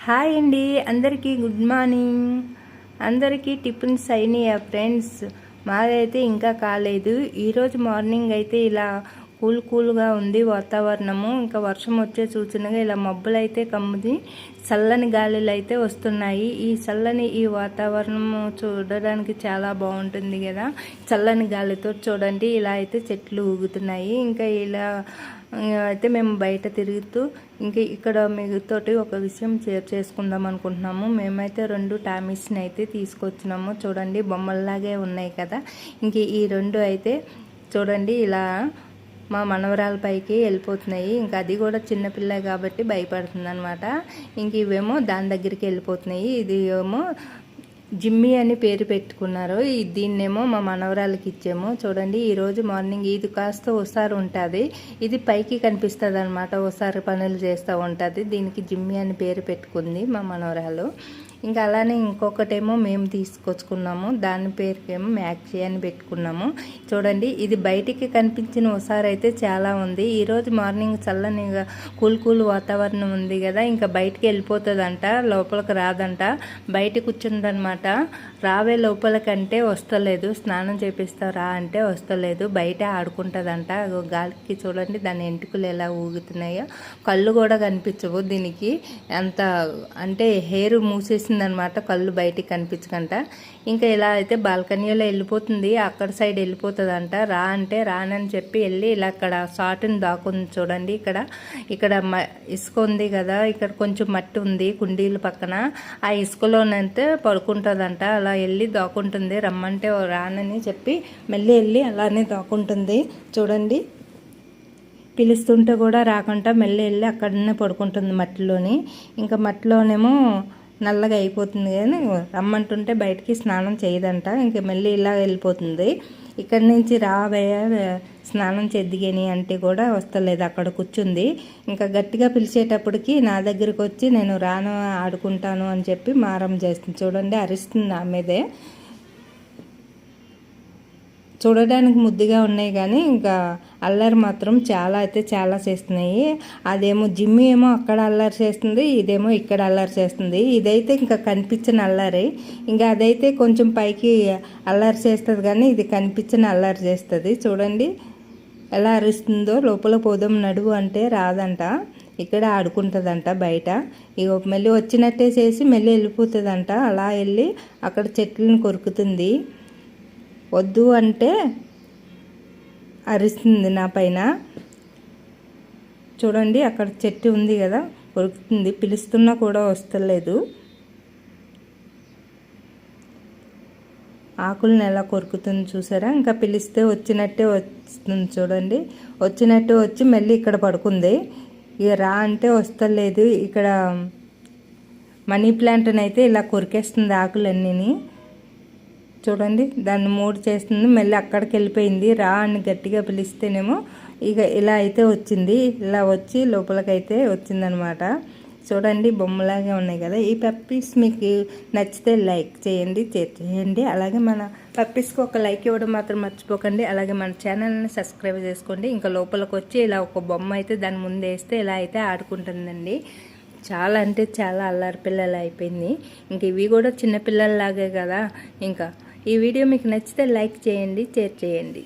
Hi అండి, అందరికీ good morning. అందరికీ టిఫిన్స్ అయినాయా ఫ్రెండ్స్? మాదైతే ఇంకా కాలేదు. ఈరోజు మార్నింగ్ అయితే ఇలా కూల్గా ఉంది వాతావరణము. ఇంకా వర్షం వచ్చే సూచనగా ఇలా మబ్బులు అయితే కమ్ముది, చల్లని గాలులు అయితే వస్తున్నాయి. ఈ చల్లని ఈ వాతావరణం చూడడానికి చాలా బాగుంటుంది కదా. చల్లని గాలితో చూడండి ఇలా అయితే చెట్లు ఊగుతున్నాయి. ఇంకా ఇలా అయితే మేము బయట తిరుగుతూ ఇంకా ఇక్కడ మీతోటి ఒక విషయం షేర్ చేసుకుందాం అనుకుంటున్నాము. మేమైతే 2 టామీస్ని అయితే తీసుకొచ్చినాము. చూడండి బొమ్మల్లాగే ఉన్నాయి కదా. ఇంక ఈ 2 అయితే చూడండి ఇలా మా మనవరాల పైకి వెళ్ళిపోతున్నాయి. ఇంకా అది కూడా చిన్నపిల్ల కాబట్టి భయపడుతుంది అనమాట. ఇంక ఇవేమో దాని దగ్గరికి వెళ్ళిపోతున్నాయి. ఇది ఏమో జిమ్మీ అని పేరు పెట్టుకున్నారు. దీన్నేమో మా మనవరాలకి ఇచ్చాము. చూడండి ఈరోజు మార్నింగ్ ఇది కాస్త ఒకసారి ఉంటుంది, ఇది పైకి కనిపిస్తుంది అనమాట, ఒకసారి పనులు చేస్తూ ఉంటుంది. దీనికి జిమ్మీ అని పేరు పెట్టుకుంది మా మనవరాలు. ఇంకా అలానే ఇంకొకటేమో మేము తీసుకొచ్చుకున్నాము, దాని పేరుకేమో మ్యాక్సీ అని పెట్టుకున్నాము. చూడండి ఇది బయటికి కనిపించిన ఒకసారి అయితే చాలా ఉంది. ఈరోజు మార్నింగ్ చల్లని కూల్ వాతావరణం ఉంది కదా, ఇంకా బయటికి వెళ్ళిపోతుందంట, లోపలికి రాదంట, బయట కూర్చుందనమాట. రావే లోపలికంటే వస్తలేదు, స్నానం చేపిస్తా రా అంటే వస్తలేదు, బయట ఆడుకుంటుందంట. గాలికి చూడండి దాని ఎంటుకలు ఎలా ఊగుతున్నాయో, కళ్ళు కూడా కనిపించవు దీనికి, అంత అంటే హెయిర్ మూసేసిందనమాట, కళ్ళు బయటికి కనిపించకంట. ఇంకా ఇలా అయితే బాల్కనీలో వెళ్ళిపోతుంది, అక్కడ సైడ్ వెళ్ళిపోతుందంట. రా అంటే రానని చెప్పి వెళ్ళి ఇలా అక్కడ షార్ట్ని దాకుంది. చూడండి ఇక్కడ ఇసుక ఉంది కదా, ఇక్కడ కొంచెం మట్టి ఉంది కుండీల పక్కన, ఆ ఇసుకలోనైతే పడుకుంటుందంట. అలా వెళ్ళి దాక్కుంటుంది, రమ్మంటే రానని చెప్పి మళ్ళీ వెళ్ళి అలానే దాక్కుంటుంది. చూడండి పిలుస్తుంటే కూడా రాకుండా మళ్ళీ వెళ్ళి అక్కడనే పడుకుంటుంది మట్టిలోని. ఇంకా మట్టిలోనేమో నల్లగా అయిపోతుంది కానీ రమ్మంటుంటే బయటికి స్నానం చేయదంట. ఇంక మళ్ళీ ఇలా వెళ్ళిపోతుంది. ఇక్కడి నుంచి రావే స్నానం చేద్దిగని అంటే కూడా వస్తలేదు, అక్కడ కూర్చుంది. ఇంకా గట్టిగా పిలిచేటప్పటికి నా దగ్గరికి వచ్చి నేను రాను ఆడుకుంటాను అని చెప్పి మారం చేస్తుంది. చూడండి అరుస్తుంది ఆమెదే. చూడడానికి ముద్దుగా ఉన్నాయి కానీ ఇంకా అల్లరి మాత్రం చాలా చేస్తున్నాయి. అదేమో జిమ్మి ఏమో అక్కడ అల్లరి చేస్తుంది, ఇదేమో ఇక్కడ అల్లరి చేస్తుంది. ఇదైతే ఇంకా కనిపించిన అల్లరి, ఇంకా అదైతే కొంచెం పైకి అల్లరి చేస్తుంది కానీ ఇది కనిపించిన అల్లరి చేస్తుంది. చూడండి ఎలా అరుస్తుందో. లోపల పోదాం నడువు అంటే రాదంట, ఇక్కడ ఆడుకుంటుందంట బయట. ఇక మళ్ళీ వచ్చినట్టే చేసి మళ్ళీ వెళ్ళిపోతుందంట. అలా వెళ్ళి అక్కడ చెట్లను కొరుకుతుంది, వద్దు అంటే అరుస్తుంది నా పైన. చూడండి అక్కడ చెట్టు ఉంది కదా, కొరుకుతుంది, పిలుస్తున్నా కూడా వస్తలేదు. ఆకులను ఎలా కొరుకుతుంది చూసారా. ఇంకా పిలిస్తే వచ్చినట్టే వస్తుంది. చూడండి వచ్చినట్టు వచ్చి మళ్ళీ ఇక్కడ పడుకుంది. ఇక రా అంటే వస్తలేదు. ఇక్కడ మనీ ప్లాంట్ని అయితే ఇలా కొరికేస్తుంది ఆకులన్నీ. చూడండి దాన్ని మూడు చేస్తుంది, మళ్ళీ అక్కడికి వెళ్ళిపోయింది. రా అని గట్టిగా పిలిస్తేనేమో ఇక ఇలా అయితే వచ్చింది, ఇలా వచ్చి లోపలికైతే వచ్చిందనమాట. చూడండి బొమ్మలాగే ఉన్నాయి కదా. ఈ పప్పీస్ మీకు నచ్చితే లైక్ చేయండి, షేర్ చేయండి. అలాగే మన పప్పీస్కి ఒక లైక్ ఇవ్వడం మాత్రం మర్చిపోకండి. అలాగే మన ఛానల్ని సబ్స్క్రైబ్ చేసుకోండి. ఇంకా లోపలికి వచ్చి ఇలా ఒక బొమ్మ అయితే దాని ముందు వేస్తే ఇలా అయితే ఆడుకుంటుందండి. చాలా అంటే చాలా అల్లరి పిల్లలు అయిపోయింది. ఇంక ఇవి కూడా చిన్నపిల్లల్లాగే కదా. ఇంకా ఈ వీడియో మీకు నచ్చితే లైక్ చేయండి, షేర్ చేయండి.